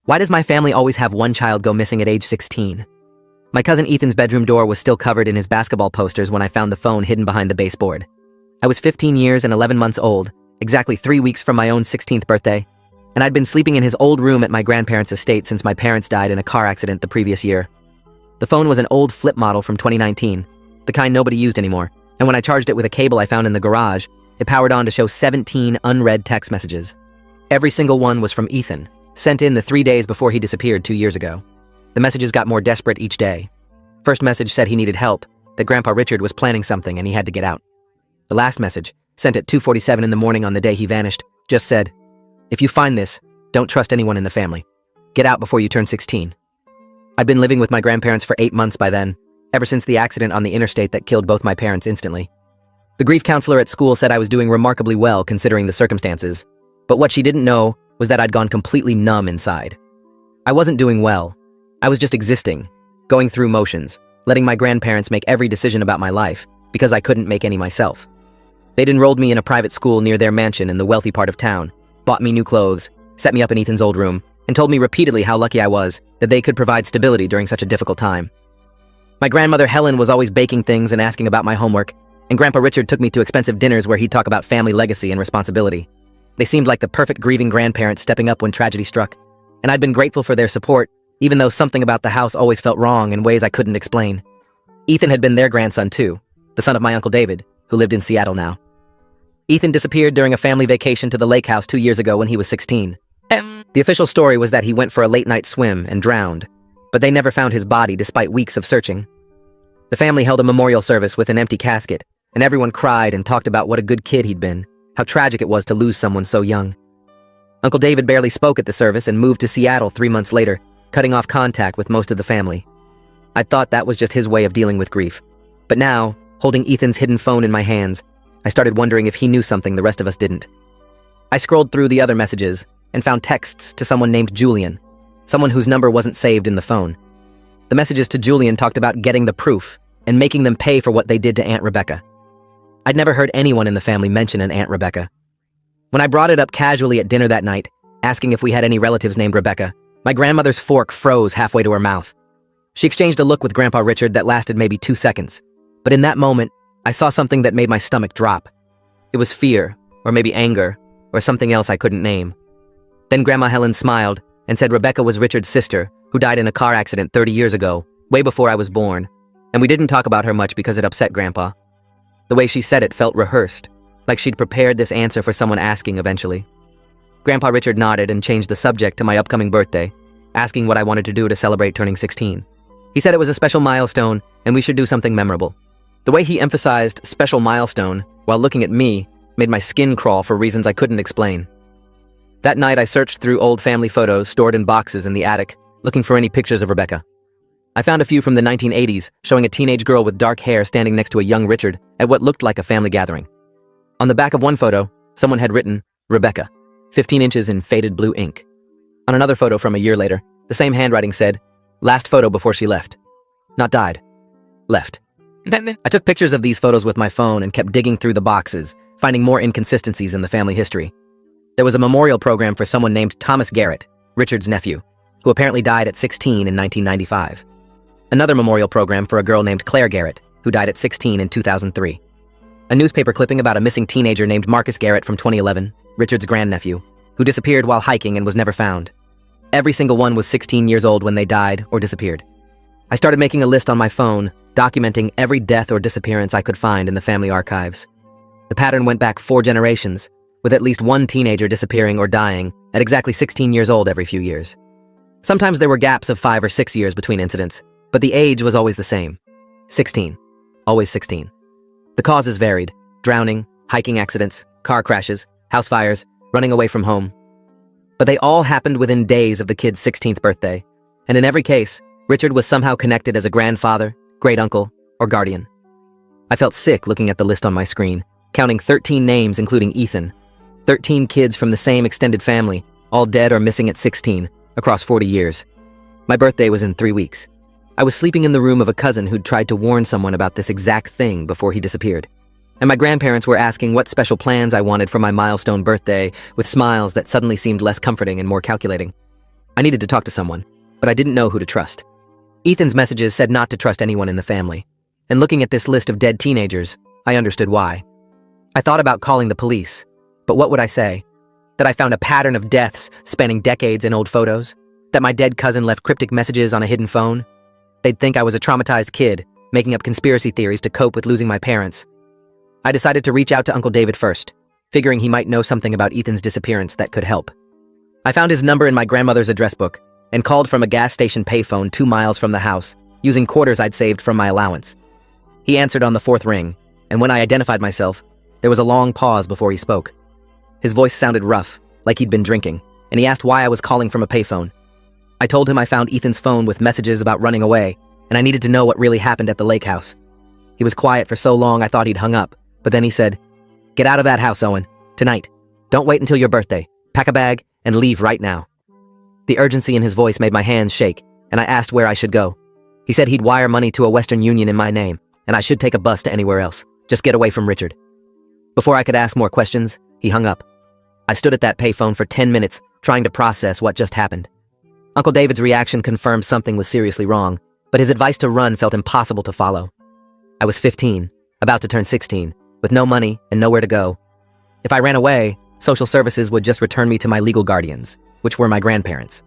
Why does my family always have one child go missing at age 16? My cousin Ethan's bedroom door was still covered in his basketball posters when I found the phone hidden behind the baseboard. I was 15 years and 11 months old, exactly 3 weeks from my own 16th birthday, and I'd been sleeping in his old room at my grandparents' estate since my parents died in a car accident the previous year. The phone was an old flip model from 2019, the kind nobody used anymore, and when I charged it with a cable I found in the garage, it powered on to show 17 unread text messages. Every single one was from Ethan, sent in the 3 days before he disappeared 2 years ago. The messages got more desperate each day. First message said he needed help, that Grandpa Richard was planning something and he had to get out. The last message, sent at 2:47 in the morning on the day he vanished, just said, "If you find this, don't trust anyone in the family. Get out before you turn 16. I'd been living with my grandparents for 8 months by then, ever since the accident on the interstate that killed both my parents instantly. The grief counselor at school said I was doing remarkably well considering the circumstances, but what she didn't know was that I'd gone completely numb inside. I wasn't doing well. I was just existing, going through motions, letting my grandparents make every decision about my life because I couldn't make any myself. They'd enrolled me in a private school near their mansion in the wealthy part of town, bought me new clothes, set me up in Ethan's old room, and told me repeatedly how lucky I was that they could provide stability during such a difficult time. My grandmother Helen was always baking things and asking about my homework, and Grandpa Richard took me to expensive dinners where he'd talk about family legacy and responsibility. They seemed like the perfect grieving grandparents stepping up when tragedy struck, and I'd been grateful for their support, even though something about the house always felt wrong in ways I couldn't explain. Ethan had been their grandson too, the son of my Uncle David, who lived in Seattle now. Ethan disappeared during a family vacation to the lake house 2 years ago when he was 16. The official story was that he went for a late-night swim and drowned, but they never found his body despite weeks of searching. The family held a memorial service with an empty casket, and everyone cried and talked about what a good kid he'd been, how tragic it was to lose someone so young. Uncle David barely spoke at the service and moved to Seattle 3 months later, cutting off contact with most of the family. I thought that was just his way of dealing with grief. But now, holding Ethan's hidden phone in my hands, I started wondering if he knew something the rest of us didn't. I scrolled through the other messages and found texts to someone named Julian, someone whose number wasn't saved in the phone. The messages to Julian talked about getting the proof and making them pay for what they did to Aunt Rebecca. I'd never heard anyone in the family mention an Aunt Rebecca. When I brought it up casually at dinner that night, asking if we had any relatives named Rebecca, my grandmother's fork froze halfway to her mouth. She exchanged a look with Grandpa Richard that lasted maybe 2 seconds, but in that moment, I saw something that made my stomach drop. It was fear, or maybe anger, or something else I couldn't name. Then Grandma Helen smiled and said Rebecca was Richard's sister, who died in a car accident 30 years ago, way before I was born, and we didn't talk about her much because it upset Grandpa. The way she said it felt rehearsed, like she'd prepared this answer for someone asking eventually. Grandpa Richard nodded and changed the subject to my upcoming birthday, asking what I wanted to do to celebrate turning 16. He said it was a special milestone and we should do something memorable. The way he emphasized special milestone while looking at me made my skin crawl for reasons I couldn't explain. That night I searched through old family photos stored in boxes in the attic, looking for any pictures of Rebecca. I found a few from the 1980s showing a teenage girl with dark hair standing next to a young Richard at what looked like a family gathering. On the back of one photo, someone had written, Rebecca, 15 inches in faded blue ink. On another photo from a year later, the same handwriting said, last photo before she left. Not died. Left. I took pictures of these photos with my phone and kept digging through the boxes, finding more inconsistencies in the family history. There was a memorial program for someone named Thomas Garrett, Richard's nephew, who apparently died at 16 in 1995. Another memorial program for a girl named Claire Garrett, who died at 16 in 2003. A newspaper clipping about a missing teenager named Marcus Garrett from 2011, Richard's grandnephew, who disappeared while hiking and was never found. Every single one was 16 years old when they died or disappeared. I started making a list on my phone, documenting every death or disappearance I could find in the family archives. The pattern went back 4 generations, with at least one teenager disappearing or dying at exactly 16 years old every few years. Sometimes there were gaps of 5 or 6 years between incidents, but the age was always the same. 16. Always 16. The causes varied: drowning, hiking accidents, car crashes, house fires, running away from home. But they all happened within days of the kid's 16th birthday, and in every case, Richard was somehow connected as a grandfather, great-uncle, or guardian. I felt sick looking at the list on my screen, counting 13 names including Ethan. 13 kids from the same extended family, all dead or missing at 16, across 40 years. My birthday was in 3 weeks. I was sleeping in the room of a cousin who'd tried to warn someone about this exact thing before he disappeared. And my grandparents were asking what special plans I wanted for my milestone birthday, with smiles that suddenly seemed less comforting and more calculating. I needed to talk to someone, but I didn't know who to trust. Ethan's messages said not to trust anyone in the family, and looking at this list of dead teenagers, I understood why. I thought about calling the police, but what would I say? That I found a pattern of deaths spanning decades in old photos? That my dead cousin left cryptic messages on a hidden phone? They'd think I was a traumatized kid, making up conspiracy theories to cope with losing my parents. I decided to reach out to Uncle David first, figuring he might know something about Ethan's disappearance that could help. I found his number in my grandmother's address book and called from a gas station payphone 2 miles from the house, using quarters I'd saved from my allowance. He answered on the 4th ring, and when I identified myself, there was a long pause before he spoke. His voice sounded rough, like he'd been drinking, and he asked why I was calling from a payphone. I told him I found Ethan's phone with messages about running away, and I needed to know what really happened at the lake house. He was quiet for so long I thought he'd hung up, but then he said, "Get out of that house, Owen. Tonight. Don't wait until your birthday. Pack a bag and leave right now." The urgency in his voice made my hands shake, and I asked where I should go. He said he'd wire money to a Western Union in my name, and I should take a bus to anywhere else. Just get away from Richard. Before I could ask more questions, he hung up. I stood at that payphone for 10 minutes, trying to process what just happened. Uncle David's reaction confirmed something was seriously wrong, but his advice to run felt impossible to follow. I was 15, about to turn 16, with no money and nowhere to go. If I ran away, social services would just return me to my legal guardians, which were my grandparents.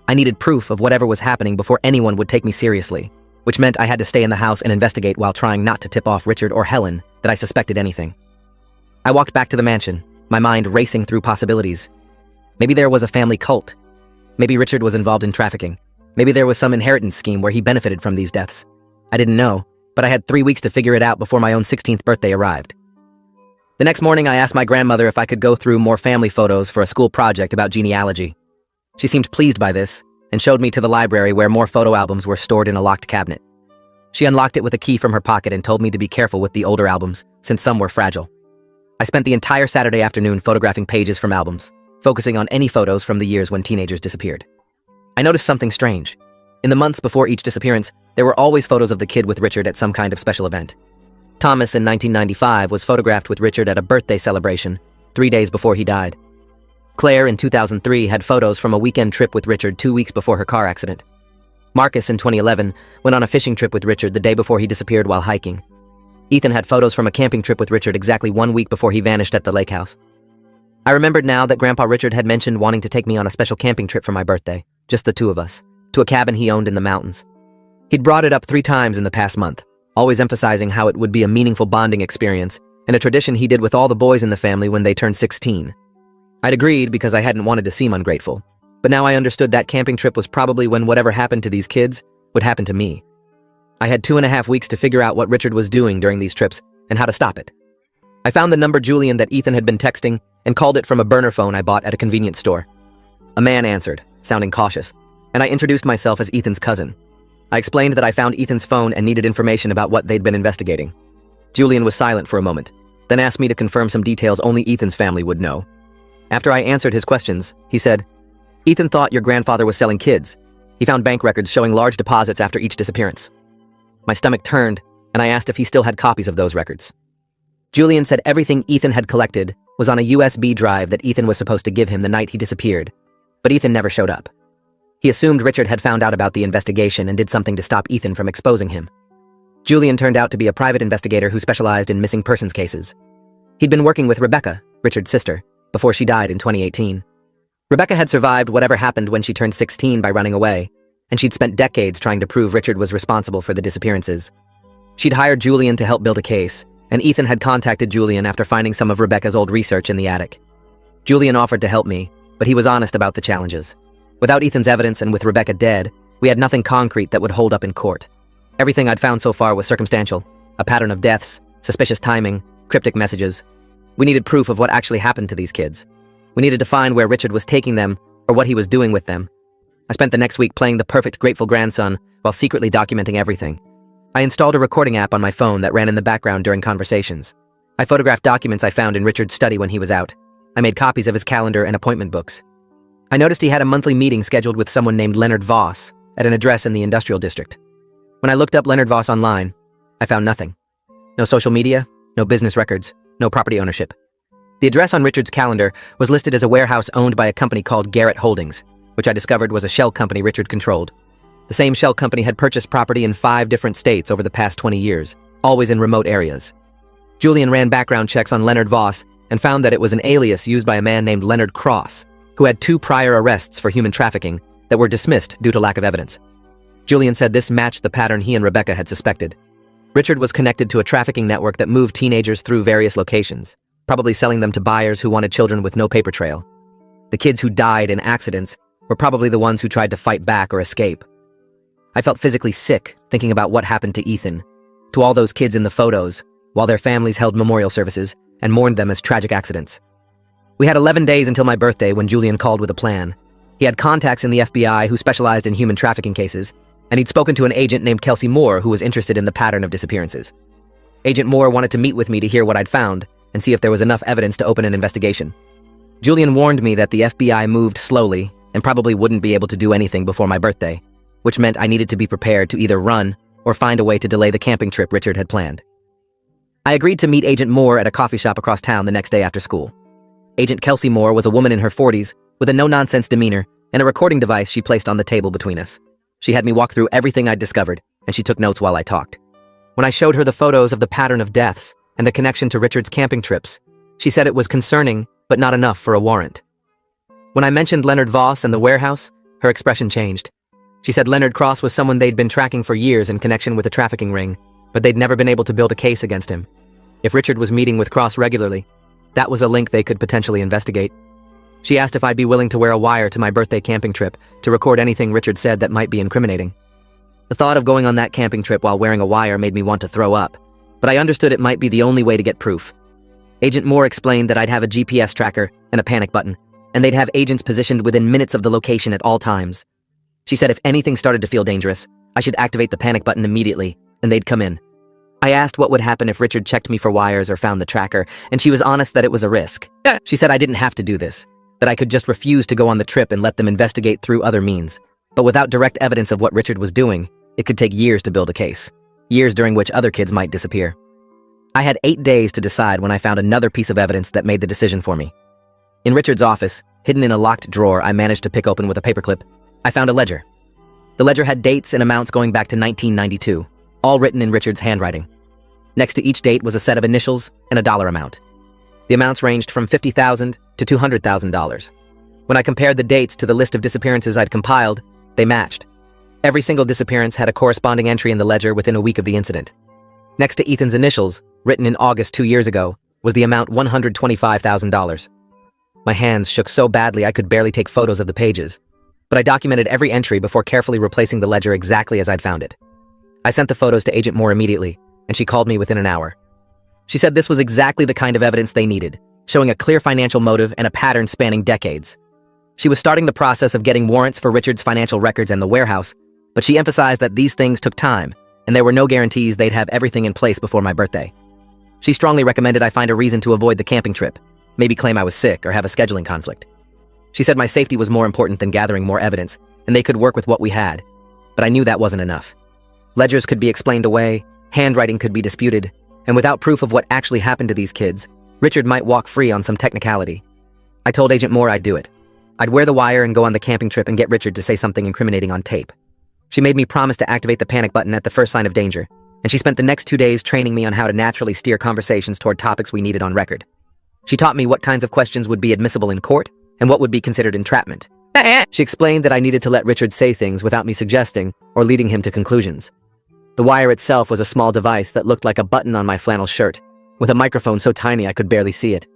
I needed proof of whatever was happening before anyone would take me seriously, which meant I had to stay in the house and investigate while trying not to tip off Richard or Helen that I suspected anything. I walked back to the mansion, my mind racing through possibilities. Maybe there was a family cult. Maybe Richard was involved in trafficking. Maybe there was some inheritance scheme where he benefited from these deaths. I didn't know, but I had 3 weeks to figure it out before my own 16th birthday arrived. The next morning, I asked my grandmother if I could go through more family photos for a school project about genealogy. She seemed pleased by this and showed me to the library where more photo albums were stored in a locked cabinet. She unlocked it with a key from her pocket and told me to be careful with the older albums, since some were fragile. I spent the entire Saturday afternoon photographing pages from albums, focusing on any photos from the years when teenagers disappeared. I noticed something strange. In the months before each disappearance, there were always photos of the kid with Richard at some kind of special event. Thomas in 1995 was photographed with Richard at a birthday celebration, 3 days before he died. Claire in 2003 had photos from a weekend trip with Richard 2 weeks before her car accident. Marcus in 2011 went on a fishing trip with Richard the day before he disappeared while hiking. Ethan had photos from a camping trip with Richard exactly 1 week before he vanished at the lake house. I remembered now that Grandpa Richard had mentioned wanting to take me on a special camping trip for my birthday, just the 2 of us, to a cabin he owned in the mountains. He'd brought it up 3 times in the past month, always emphasizing how it would be a meaningful bonding experience and a tradition he did with all the boys in the family when they turned 16. I'd agreed because I hadn't wanted to seem ungrateful, but now I understood that camping trip was probably when whatever happened to these kids would happen to me. I had 2.5 weeks to figure out what Richard was doing during these trips and how to stop it. I found the number Julian that Ethan had been texting and called it from a burner phone I bought at a convenience store. A man answered, sounding cautious, and I introduced myself as Ethan's cousin. I explained that I found Ethan's phone and needed information about what they'd been investigating. Julian was silent for a moment, then asked me to confirm some details only Ethan's family would know. After I answered his questions, he said, "Ethan thought your grandfather was selling kids. He found bank records showing large deposits after each disappearance." My stomach turned, and I asked if he still had copies of those records. Julian said everything Ethan had collected was on a USB drive that Ethan was supposed to give him the night he disappeared, but Ethan never showed up. He assumed Richard had found out about the investigation and did something to stop Ethan from exposing him. Julian turned out to be a private investigator who specialized in missing persons cases. He'd been working with Rebecca, Richard's sister, before she died in 2018. Rebecca had survived whatever happened when she turned 16 by running away, and she'd spent decades trying to prove Richard was responsible for the disappearances. She'd hired Julian to help build a case, and Ethan had contacted Julian after finding some of Rebecca's old research in the attic. Julian offered to help me, but he was honest about the challenges. Without Ethan's evidence and with Rebecca dead, we had nothing concrete that would hold up in court. Everything I'd found so far was circumstantial, a pattern of deaths, suspicious timing, cryptic messages. We needed proof of what actually happened to these kids. We needed to find where Richard was taking them or what he was doing with them. I spent the next week playing the perfect grateful grandson while secretly documenting everything. I installed a recording app on my phone that ran in the background during conversations. I photographed documents I found in Richard's study when he was out. I made copies of his calendar and appointment books. I noticed he had a monthly meeting scheduled with someone named Leonard Voss at an address in the industrial district. When I looked up Leonard Voss online, I found nothing. No social media, no business records, no property ownership. The address on Richard's calendar was listed as a warehouse owned by a company called Garrett Holdings. which I discovered was a shell company Richard controlled. The same shell company had purchased property in 5 different states over the past 20 years, always in remote areas. Julian ran background checks on Leonard Voss and found that it was an alias used by a man named Leonard Cross, who had 2 prior arrests for human trafficking that were dismissed due to lack of evidence. Julian said this matched the pattern he and Rebecca had suspected. Richard was connected to a trafficking network that moved teenagers through various locations, probably selling them to buyers who wanted children with no paper trail. The kids who died in accidents were probably the ones who tried to fight back or escape. I felt physically sick thinking about what happened to Ethan, to all those kids in the photos, while their families held memorial services and mourned them as tragic accidents. We had 11 days until my birthday when Julian called with a plan. He had contacts in the FBI who specialized in human trafficking cases, and he'd spoken to an agent named Kelsey Moore who was interested in the pattern of disappearances. Agent Moore wanted to meet with me to hear what I'd found and see if there was enough evidence to open an investigation. Julian warned me that the FBI moved slowly and probably wouldn't be able to do anything before my birthday, which meant I needed to be prepared to either run or find a way to delay the camping trip Richard had planned. I agreed to meet Agent Moore at a coffee shop across town the next day after school. Agent Kelsey Moore was a woman in her 40s with a no-nonsense demeanor and a recording device she placed on the table between us. She had me walk through everything I'd discovered, and she took notes while I talked. When I showed her the photos of the pattern of deaths and the connection to Richard's camping trips, she said it was concerning, but not enough for a warrant. When I mentioned Leonard Voss and the warehouse, her expression changed. She said Leonard Cross was someone they'd been tracking for years in connection with a trafficking ring, but they'd never been able to build a case against him. If Richard was meeting with Cross regularly, that was a link they could potentially investigate. She asked if I'd be willing to wear a wire to my birthday camping trip to record anything Richard said that might be incriminating. The thought of going on that camping trip while wearing a wire made me want to throw up, but I understood it might be the only way to get proof. Agent Moore explained that I'd have a GPS tracker and a panic button, and they'd have agents positioned within minutes of the location at all times. She said if anything started to feel dangerous, I should activate the panic button immediately, and they'd come in. I asked what would happen if Richard checked me for wires or found the tracker, and she was honest that it was a risk. She said I didn't have to do this, that I could just refuse to go on the trip and let them investigate through other means. But without direct evidence of what Richard was doing, it could take years to build a case, years during which other kids might disappear. I had 8 days to decide when I found another piece of evidence that made the decision for me. In Richard's office, hidden in a locked drawer I managed to pick open with a paperclip, I found a ledger. The ledger had dates and amounts going back to 1992, all written in Richard's handwriting. Next to each date was a set of initials and a dollar amount. The amounts ranged from $50,000 to $200,000. When I compared the dates to the list of disappearances I'd compiled, they matched. Every single disappearance had a corresponding entry in the ledger within a week of the incident. Next to Ethan's initials, written in August 2 years ago, was the amount $125,000. My hands shook so badly I could barely take photos of the pages, but I documented every entry before carefully replacing the ledger exactly as I'd found it. I sent the photos to Agent Moore immediately, and she called me within an hour. She said this was exactly the kind of evidence they needed, showing a clear financial motive and a pattern spanning decades. She was starting the process of getting warrants for Richard's financial records and the warehouse, but she emphasized that these things took time, and there were no guarantees they'd have everything in place before my birthday. She strongly recommended I find a reason to avoid the camping trip, maybe claim I was sick or have a scheduling conflict. She said my safety was more important than gathering more evidence, and they could work with what we had, but I knew that wasn't enough. Ledgers could be explained away, handwriting could be disputed, and without proof of what actually happened to these kids, Richard might walk free on some technicality. I told Agent Moore I'd do it. I'd wear the wire and go on the camping trip and get Richard to say something incriminating on tape. She made me promise to activate the panic button at the first sign of danger, and she spent the next 2 days training me on how to naturally steer conversations toward topics we needed on record. She taught me what kinds of questions would be admissible in court and what would be considered entrapment. She explained that I needed to let Richard say things without me suggesting or leading him to conclusions. The wire itself was a small device that looked like a button on my flannel shirt, with a microphone so tiny I could barely see it.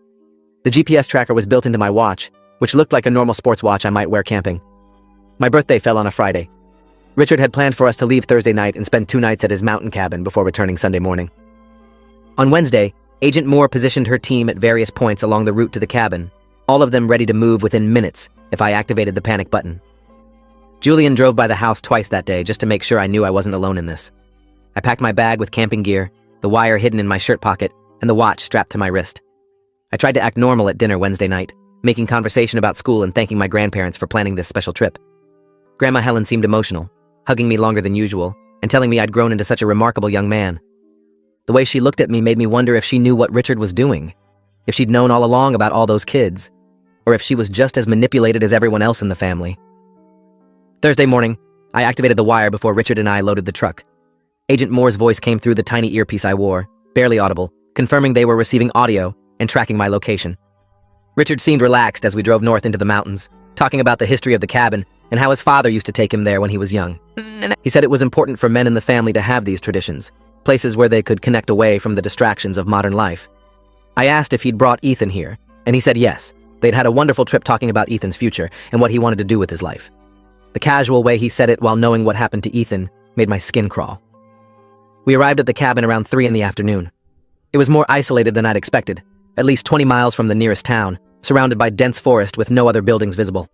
The GPS tracker was built into my watch, which looked like a normal sports watch I might wear camping. My birthday fell on a Friday. Richard had planned for us to leave Thursday night and spend 2 nights at his mountain cabin before returning Sunday morning. On Wednesday, Agent Moore positioned her team at various points along the route to the cabin, all of them ready to move within minutes if I activated the panic button. Julian drove by the house twice that day just to make sure I knew I wasn't alone in this. I packed my bag with camping gear, the wire hidden in my shirt pocket, and the watch strapped to my wrist. I tried to act normal at dinner Wednesday night, making conversation about school and thanking my grandparents for planning this special trip. Grandma Helen seemed emotional, hugging me longer than usual, and telling me I'd grown into such a remarkable young man. The way she looked at me made me wonder if she knew what Richard was doing, if she'd known all along about all those kids, or if she was just as manipulated as everyone else in the family. Thursday morning, I activated the wire before Richard and I loaded the truck. Agent Moore's voice came through the tiny earpiece I wore, barely audible, confirming they were receiving audio and tracking my location. Richard seemed relaxed as we drove north into the mountains, talking about the history of the cabin and how his father used to take him there when he was young. He said it was important for men in the family to have these traditions, places where they could connect away from the distractions of modern life. I asked if he'd brought Ethan here, and he said yes. They'd had a wonderful trip talking about Ethan's future and what he wanted to do with his life. The casual way he said it while knowing what happened to Ethan made my skin crawl. We arrived at the cabin around 3 in the afternoon. It was more isolated than I'd expected, at least 20 miles from the nearest town, surrounded by dense forest with no other buildings visible.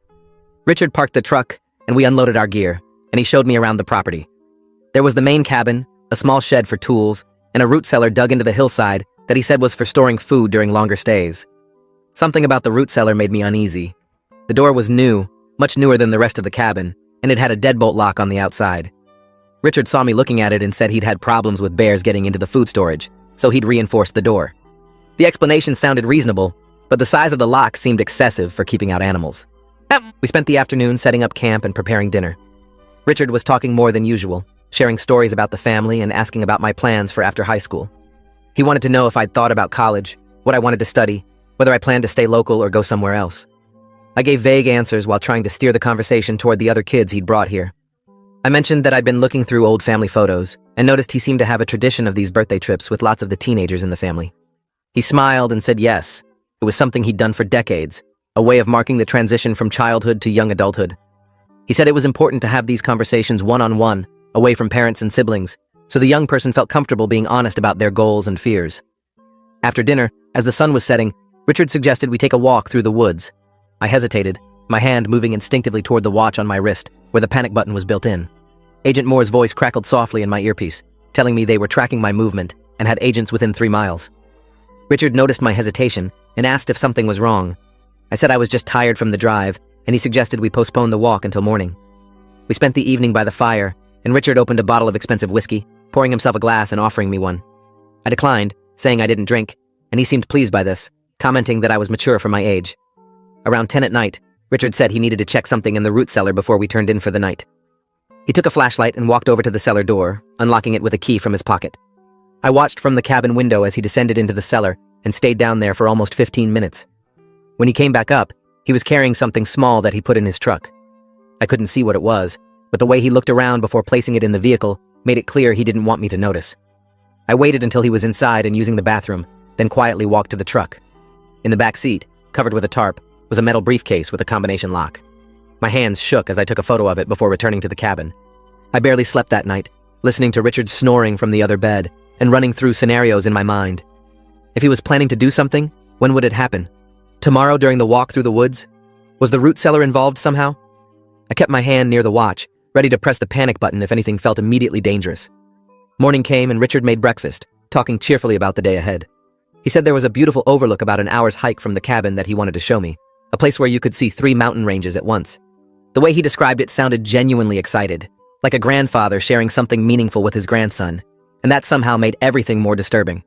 Richard parked the truck, and we unloaded our gear, and he showed me around the property. There was the main cabin, a small shed for tools, and a root cellar dug into the hillside that he said was for storing food during longer stays. Something about the root cellar made me uneasy. The door was new, much newer than the rest of the cabin, and it had a deadbolt lock on the outside. Richard saw me looking at it and said he'd had problems with bears getting into the food storage, so he'd reinforced the door. The explanation sounded reasonable, but the size of the lock seemed excessive for keeping out animals. We spent the afternoon setting up camp and preparing dinner. Richard was talking more than usual, sharing stories about the family and asking about my plans for after high school. He wanted to know if I'd thought about college, what I wanted to study, whether I planned to stay local or go somewhere else. I gave vague answers while trying to steer the conversation toward the other kids he'd brought here. I mentioned that I'd been looking through old family photos and noticed he seemed to have a tradition of these birthday trips with lots of the teenagers in the family. He smiled and said yes, it was something he'd done for decades, a way of marking the transition from childhood to young adulthood. He said it was important to have these conversations one-on-one, away from parents and siblings, so the young person felt comfortable being honest about their goals and fears. After dinner, as the sun was setting, Richard suggested we take a walk through the woods. I hesitated, my hand moving instinctively toward the watch on my wrist, where the panic button was built in. Agent Moore's voice crackled softly in my earpiece, telling me they were tracking my movement and had agents within 3 miles. Richard noticed my hesitation and asked if something was wrong. I said I was just tired from the drive, and he suggested we postpone the walk until morning. We spent the evening by the fire, and Richard opened a bottle of expensive whiskey, pouring himself a glass and offering me one. I declined, saying I didn't drink, and he seemed pleased by this, commenting that I was mature for my age. Around 10 at night, Richard said he needed to check something in the root cellar before we turned in for the night. He took a flashlight and walked over to the cellar door, unlocking it with a key from his pocket. I watched from the cabin window as he descended into the cellar and stayed down there for almost 15 minutes. When he came back up, he was carrying something small that he put in his truck. I couldn't see what it was, but the way he looked around before placing it in the vehicle made it clear he didn't want me to notice. I waited until he was inside and using the bathroom, then quietly walked to the truck. In the back seat, covered with a tarp, was a metal briefcase with a combination lock. My hands shook as I took a photo of it before returning to the cabin. I barely slept that night, listening to Richard snoring from the other bed and running through scenarios in my mind. If he was planning to do something, when would it happen? Tomorrow during the walk through the woods? Was the root cellar involved somehow? I kept my hand near the watch, ready to press the panic button if anything felt immediately dangerous. Morning came and Richard made breakfast, talking cheerfully about the day ahead. He said there was a beautiful overlook about an hour's hike from the cabin that he wanted to show me, a place where you could see 3 mountain ranges at once. The way he described it sounded genuinely excited, like a grandfather sharing something meaningful with his grandson, and that somehow made everything more disturbing.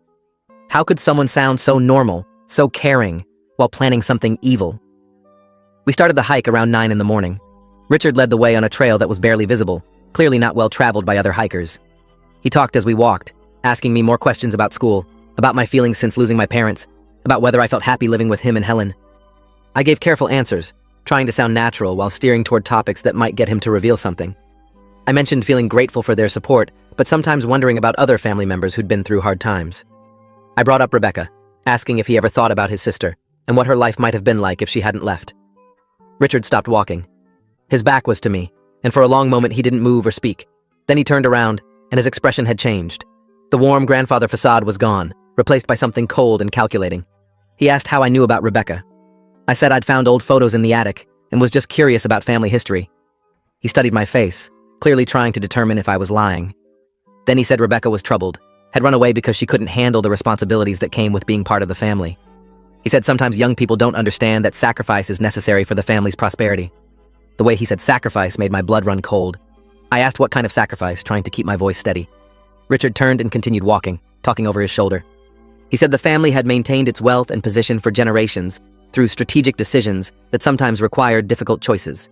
How could someone sound so normal, so caring, while planning something evil? We started the hike around 9 in the morning. Richard led the way on a trail that was barely visible, clearly not well traveled by other hikers. He talked as we walked, asking me more questions about school, about my feelings since losing my parents, about whether I felt happy living with him and Helen. I gave careful answers, trying to sound natural while steering toward topics that might get him to reveal something. I mentioned feeling grateful for their support, but sometimes wondering about other family members who'd been through hard times. I brought up Rebecca, asking if he ever thought about his sister and what her life might have been like if she hadn't left. Richard stopped walking. His back was to me, and for a long moment he didn't move or speak. Then he turned around, and his expression had changed. The warm grandfather facade was gone, replaced by something cold and calculating. He asked how I knew about Rebecca. I said I'd found old photos in the attic and was just curious about family history. He studied my face, clearly trying to determine if I was lying. Then he said Rebecca was troubled, had run away because she couldn't handle the responsibilities that came with being part of the family. He said sometimes young people don't understand that sacrifice is necessary for the family's prosperity. The way he said sacrifice made my blood run cold. I asked what kind of sacrifice, trying to keep my voice steady. Richard turned and continued walking, talking over his shoulder. He said the family had maintained its wealth and position for generations through strategic decisions that sometimes required difficult choices.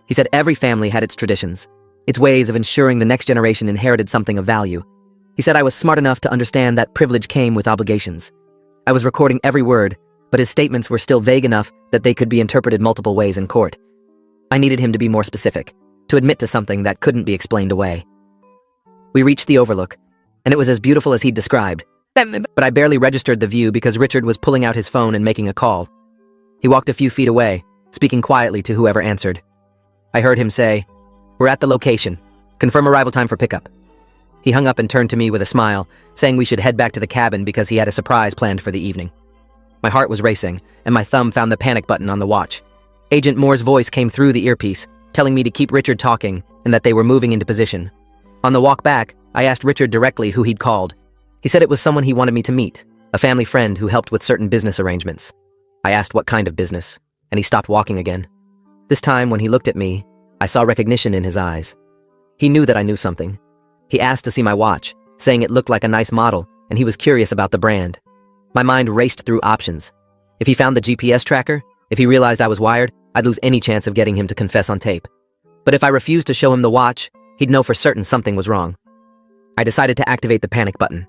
He said every family had its traditions, its ways of ensuring the next generation inherited something of value. He said I was smart enough to understand that privilege came with obligations. I was recording every word, but his statements were still vague enough that they could be interpreted multiple ways in court. I needed him to be more specific, to admit to something that couldn't be explained away. We reached the overlook, and it was as beautiful as he'd described, but I barely registered the view because Richard was pulling out his phone and making a call. He walked a few feet away, speaking quietly to whoever answered. I heard him say, "We're at the location. Confirm arrival time for pickup." He hung up and turned to me with a smile, saying we should head back to the cabin because he had a surprise planned for the evening. My heart was racing, and my thumb found the panic button on the watch. Agent Moore's voice came through the earpiece, telling me to keep Richard talking and that they were moving into position. On the walk back, I asked Richard directly who he'd called. He said it was someone he wanted me to meet, a family friend who helped with certain business arrangements. I asked what kind of business, and he stopped walking again. This time, when he looked at me, I saw recognition in his eyes. He knew that I knew something. He asked to see my watch, saying it looked like a nice model, and he was curious about the brand. My mind raced through options. If he found the GPS tracker, if he realized I was wired, I'd lose any chance of getting him to confess on tape. But if I refused to show him the watch, he'd know for certain something was wrong. I decided to activate the panic button.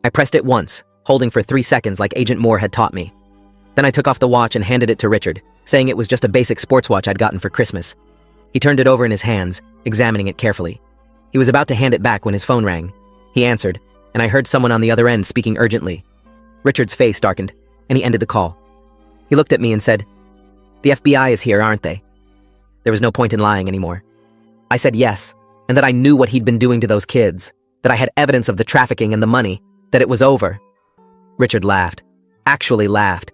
I pressed it once, holding for 3 seconds like Agent Moore had taught me. Then I took off the watch and handed it to Richard, saying it was just a basic sports watch I'd gotten for Christmas. He turned it over in his hands, examining it carefully. He was about to hand it back when his phone rang. He answered, and I heard someone on the other end speaking urgently. Richard's face darkened, and he ended the call. He looked at me and said, "The FBI is here, aren't they?" There was no point in lying anymore. I said yes, and that I knew what he'd been doing to those kids, that I had evidence of the trafficking and the money, that it was over. Richard laughed. Actually laughed.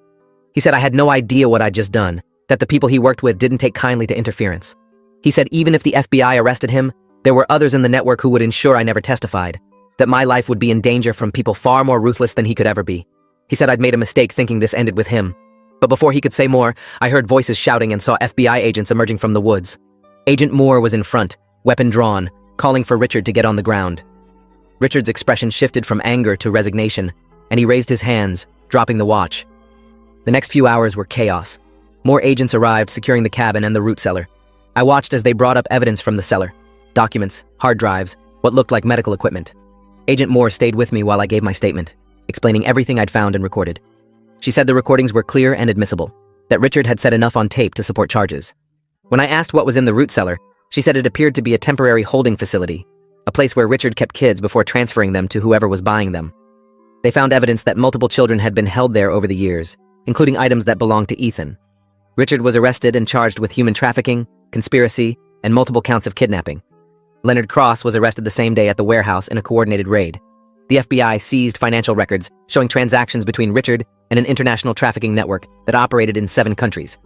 He said I had no idea what I'd just done, that the people he worked with didn't take kindly to interference. He said even if the FBI arrested him, there were others in the network who would ensure I never testified, that my life would be in danger from people far more ruthless than he could ever be. He said I'd made a mistake thinking this ended with him. But before he could say more, I heard voices shouting and saw FBI agents emerging from the woods. Agent Moore was in front, weapon drawn, calling for Richard to get on the ground. Richard's expression shifted from anger to resignation, and he raised his hands, dropping the watch. The next few hours were chaos. More agents arrived, securing the cabin and the root cellar. I watched as they brought up evidence from the cellar. Documents, hard drives, what looked like medical equipment. Agent Moore stayed with me while I gave my statement, explaining everything I'd found and recorded. She said the recordings were clear and admissible, that Richard had said enough on tape to support charges. When I asked what was in the root cellar, she said it appeared to be a temporary holding facility, a place where Richard kept kids before transferring them to whoever was buying them. They found evidence that multiple children had been held there over the years, including items that belonged to Ethan. Richard was arrested and charged with human trafficking, conspiracy, and multiple counts of kidnapping. Leonard Cross was arrested the same day at the warehouse in a coordinated raid. The FBI seized financial records showing transactions between Richard and an international trafficking network that operated in 7 countries.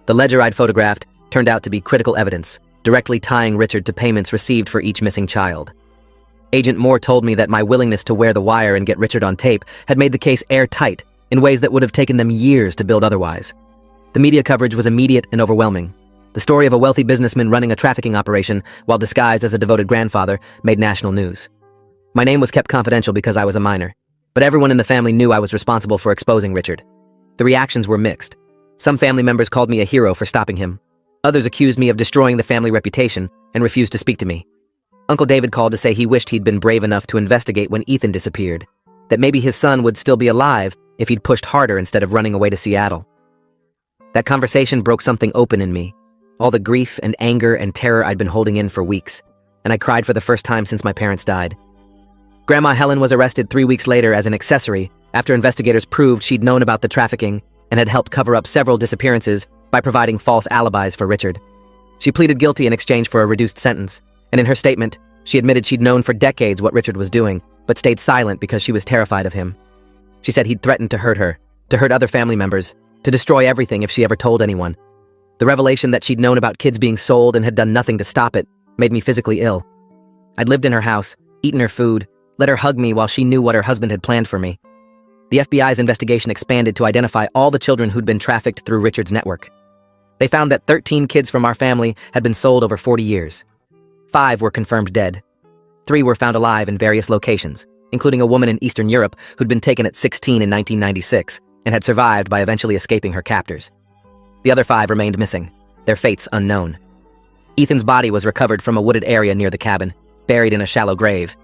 The ledger I'd photographed turned out to be critical evidence, directly tying Richard to payments received for each missing child. Agent Moore told me that my willingness to wear the wire and get Richard on tape had made the case airtight in ways that would have taken them years to build otherwise. The media coverage was immediate and overwhelming. The story of a wealthy businessman running a trafficking operation while disguised as a devoted grandfather made national news. My name was kept confidential because I was a minor, but everyone in the family knew I was responsible for exposing Richard. The reactions were mixed. Some family members called me a hero for stopping him. Others accused me of destroying the family reputation and refused to speak to me. Uncle David called to say he wished he'd been brave enough to investigate when Ethan disappeared, that maybe his son would still be alive if he'd pushed harder instead of running away to Seattle. That conversation broke something open in me, all the grief and anger and terror I'd been holding in for weeks, and I cried for the first time since my parents died. Grandma Helen was arrested 3 weeks later as an accessory after investigators proved she'd known about the trafficking and had helped cover up several disappearances by providing false alibis for Richard. She pleaded guilty in exchange for a reduced sentence, and in her statement, she admitted she'd known for decades what Richard was doing, but stayed silent because she was terrified of him. She said he'd threatened to hurt her, to hurt other family members, to destroy everything if she ever told anyone. The revelation that she'd known about kids being sold and had done nothing to stop it made me physically ill. I'd lived in her house, eaten her food, let her hug me while she knew what her husband had planned for me. The FBI's investigation expanded to identify all the children who'd been trafficked through Richard's network. They found that 13 kids from our family had been sold over 40 years. 5 were confirmed dead. 3 were found alive in various locations, including a woman in Eastern Europe who'd been taken at 16 in 1996 and had survived by eventually escaping her captors. The other 5 remained missing, their fates unknown. Ethan's body was recovered from a wooded area near the cabin, buried in a shallow grave.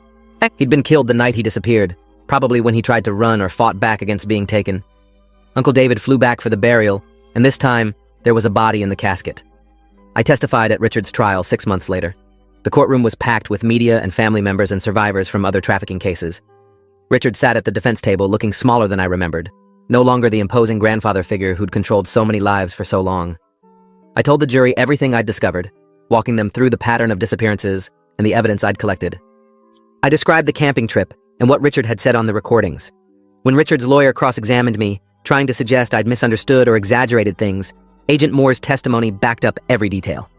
He'd been killed the night he disappeared, probably when he tried to run or fought back against being taken. Uncle David flew back for the burial, and this time, there was a body in the casket. I testified at Richard's trial 6 months later. The courtroom was packed with media and family members and survivors from other trafficking cases. Richard sat at the defense table looking smaller than I remembered, no longer the imposing grandfather figure who'd controlled so many lives for so long. I told the jury everything I'd discovered, walking them through the pattern of disappearances and the evidence I'd collected. I described the camping trip and what Richard had said on the recordings. When Richard's lawyer cross-examined me, trying to suggest I'd misunderstood or exaggerated things, Agent Moore's testimony backed up every detail.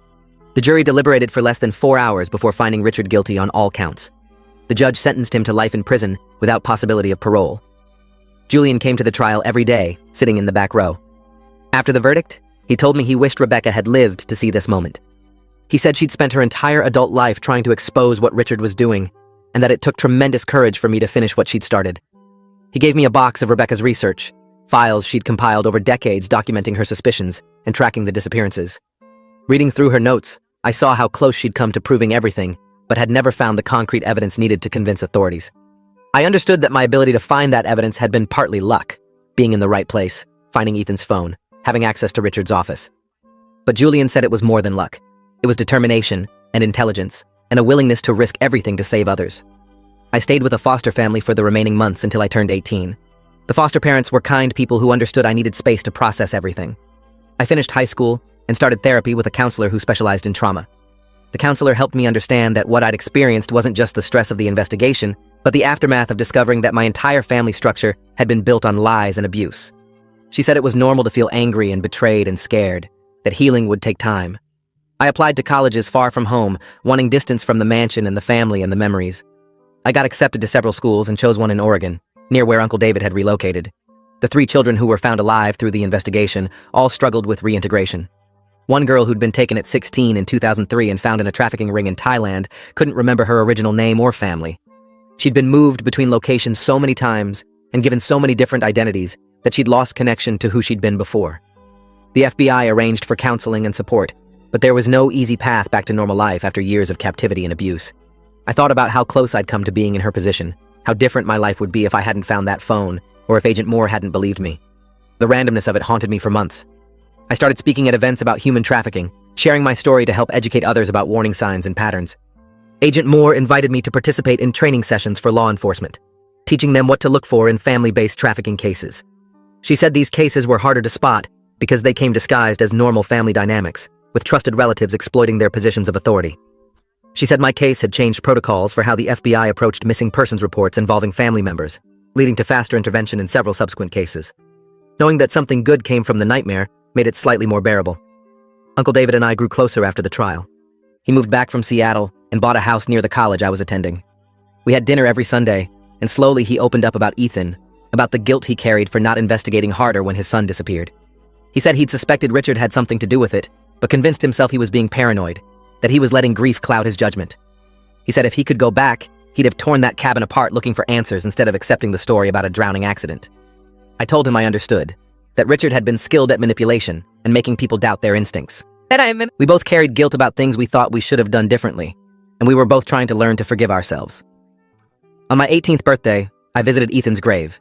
The jury deliberated for less than 4 hours before finding Richard guilty on all counts. The judge sentenced him to life in prison without possibility of parole. Julian came to the trial every day, sitting in the back row. After the verdict, he told me he wished Rebecca had lived to see this moment. He said she'd spent her entire adult life trying to expose what Richard was doing, and that it took tremendous courage for me to finish what she'd started. He gave me a box of Rebecca's research, files she'd compiled over decades documenting her suspicions and tracking the disappearances. Reading through her notes, I saw how close she'd come to proving everything, but had never found the concrete evidence needed to convince authorities. I understood that my ability to find that evidence had been partly luck, being in the right place, finding Ethan's phone, having access to Richard's office. But Julian said it was more than luck. It was determination and intelligence, and a willingness to risk everything to save others. I stayed with a foster family for the remaining months until I turned 18. The foster parents were kind people who understood I needed space to process everything. I finished high school and started therapy with a counselor who specialized in trauma. The counselor helped me understand that what I'd experienced wasn't just the stress of the investigation, but the aftermath of discovering that my entire family structure had been built on lies and abuse. She said it was normal to feel angry and betrayed and scared, that healing would take time. I applied to colleges far from home, wanting distance from the mansion and the family and the memories. I got accepted to several schools and chose one in Oregon, near where Uncle David had relocated. The 3 children who were found alive through the investigation all struggled with reintegration. One girl who'd been taken at 16 in 2003 and found in a trafficking ring in Thailand couldn't remember her original name or family. She'd been moved between locations so many times and given so many different identities that she'd lost connection to who she'd been before. The FBI arranged for counseling and support, but there was no easy path back to normal life after years of captivity and abuse. I thought about how close I'd come to being in her position, how different my life would be if I hadn't found that phone, or if Agent Moore hadn't believed me. The randomness of it haunted me for months. I started speaking at events about human trafficking, sharing my story to help educate others about warning signs and patterns. Agent Moore invited me to participate in training sessions for law enforcement, teaching them what to look for in family-based trafficking cases. She said these cases were harder to spot because they came disguised as normal family dynamics, with trusted relatives exploiting their positions of authority. She said my case had changed protocols for how the FBI approached missing persons reports involving family members, leading to faster intervention in several subsequent cases. Knowing that something good came from the nightmare made it slightly more bearable. Uncle David and I grew closer after the trial. He moved back from Seattle and bought a house near the college I was attending. We had dinner every Sunday, and slowly he opened up about Ethan, about the guilt he carried for not investigating harder when his son disappeared. He said he'd suspected Richard had something to do with it, but convinced himself he was being paranoid, that he was letting grief cloud his judgment. He said if he could go back, he'd have torn that cabin apart looking for answers instead of accepting the story about a drowning accident. I told him I understood, that Richard had been skilled at manipulation and making people doubt their instincts. We both carried guilt about things we thought we should have done differently, and we were both trying to learn to forgive ourselves. On my 18th birthday, I visited Ethan's grave.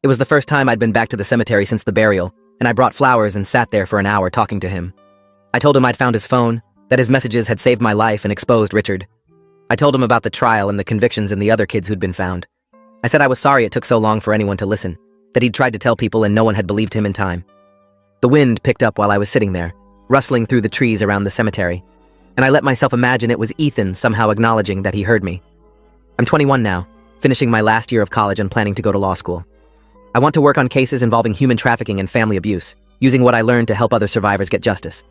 It was the first time I'd been back to the cemetery since the burial, and I brought flowers and sat there for an hour talking to him. I told him I'd found his phone, that his messages had saved my life and exposed Richard. I told him about the trial and the convictions and the other kids who'd been found. I said I was sorry it took so long for anyone to listen, that he'd tried to tell people and no one had believed him in time. The wind picked up while I was sitting there, rustling through the trees around the cemetery, and I let myself imagine it was Ethan somehow acknowledging that he heard me. I'm 21 now, finishing my last year of college and planning to go to law school. I want to work on cases involving human trafficking and family abuse, using what I learned to help other survivors get justice.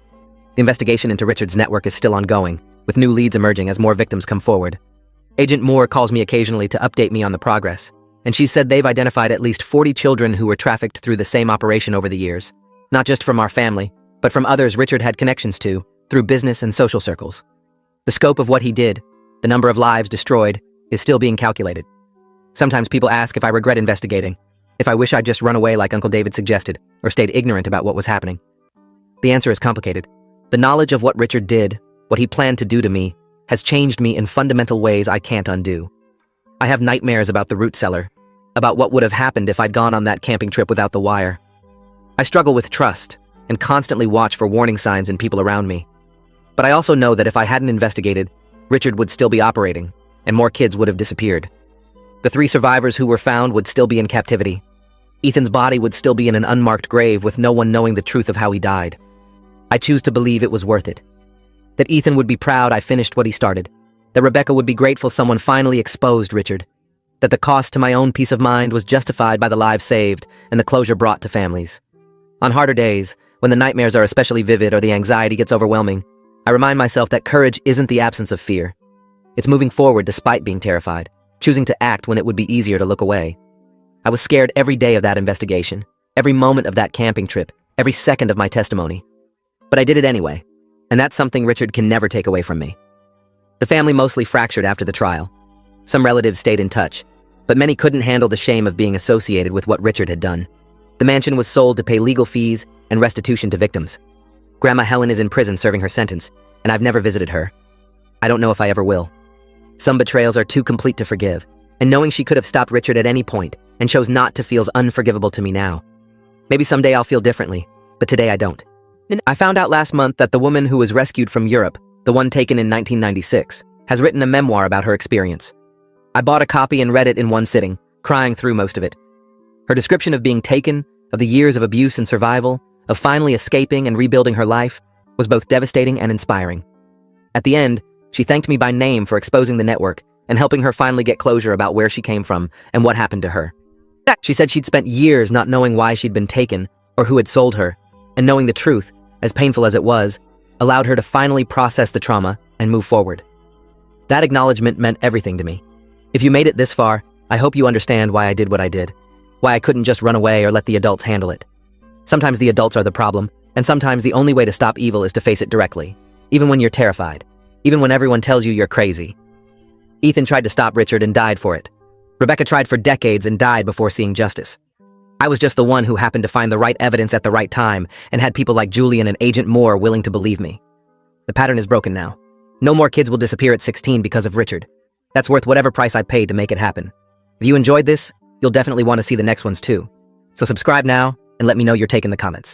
The investigation into Richard's network is still ongoing, with new leads emerging as more victims come forward. Agent Moore calls me occasionally to update me on the progress, and she said they've identified at least 40 children who were trafficked through the same operation over the years, not just from our family, but from others Richard had connections to, through business and social circles. The scope of what he did, the number of lives destroyed, is still being calculated. Sometimes people ask if I regret investigating, if I wish I'd just run away like Uncle David suggested, or stayed ignorant about what was happening. The answer is complicated. The knowledge of what Richard did, what he planned to do to me, has changed me in fundamental ways I can't undo. I have nightmares about the root cellar, about what would have happened if I'd gone on that camping trip without the wire. I struggle with trust and constantly watch for warning signs in people around me. But I also know that if I hadn't investigated, Richard would still be operating, and more kids would have disappeared. The 3 survivors who were found would still be in captivity. Ethan's body would still be in an unmarked grave with no one knowing the truth of how he died. I choose to believe it was worth it. That Ethan would be proud I finished what he started. That Rebecca would be grateful someone finally exposed Richard. That the cost to my own peace of mind was justified by the lives saved and the closure brought to families. On harder days, when the nightmares are especially vivid or the anxiety gets overwhelming, I remind myself that courage isn't the absence of fear. It's moving forward despite being terrified, choosing to act when it would be easier to look away. I was scared every day of that investigation, every moment of that camping trip, every second of my testimony. But I did it anyway, and that's something Richard can never take away from me. The family mostly fractured after the trial. Some relatives stayed in touch, but many couldn't handle the shame of being associated with what Richard had done. The mansion was sold to pay legal fees and restitution to victims. Grandma Helen is in prison serving her sentence, and I've never visited her. I don't know if I ever will. Some betrayals are too complete to forgive, and knowing she could have stopped Richard at any point and chose not to feels unforgivable to me now. Maybe someday I'll feel differently, but today I don't. I found out last month that the woman who was rescued from Europe, the one taken in 1996, has written a memoir about her experience. I bought a copy and read it in one sitting, crying through most of it. Her description of being taken, of the years of abuse and survival, of finally escaping and rebuilding her life, was both devastating and inspiring. At the end, she thanked me by name for exposing the network and helping her finally get closure about where she came from and what happened to her. She said she'd spent years not knowing why she'd been taken or who had sold her, and knowing the truth, as painful as it was, allowed her to finally process the trauma and move forward. That acknowledgement meant everything to me. If you made it this far, I hope you understand why I did what I did, why I couldn't just run away or let the adults handle it. Sometimes the adults are the problem, and sometimes the only way to stop evil is to face it directly, even when you're terrified, even when everyone tells you you're crazy. Ethan tried to stop Richard and died for it. Rebecca tried for decades and died before seeing justice. I was just the one who happened to find the right evidence at the right time and had people like Julian and Agent Moore willing to believe me. The pattern is broken now. No more kids will disappear at 16 because of Richard. That's worth whatever price I paid to make it happen. If you enjoyed this, you'll definitely want to see the next ones too. So subscribe now and let me know your take in the comments.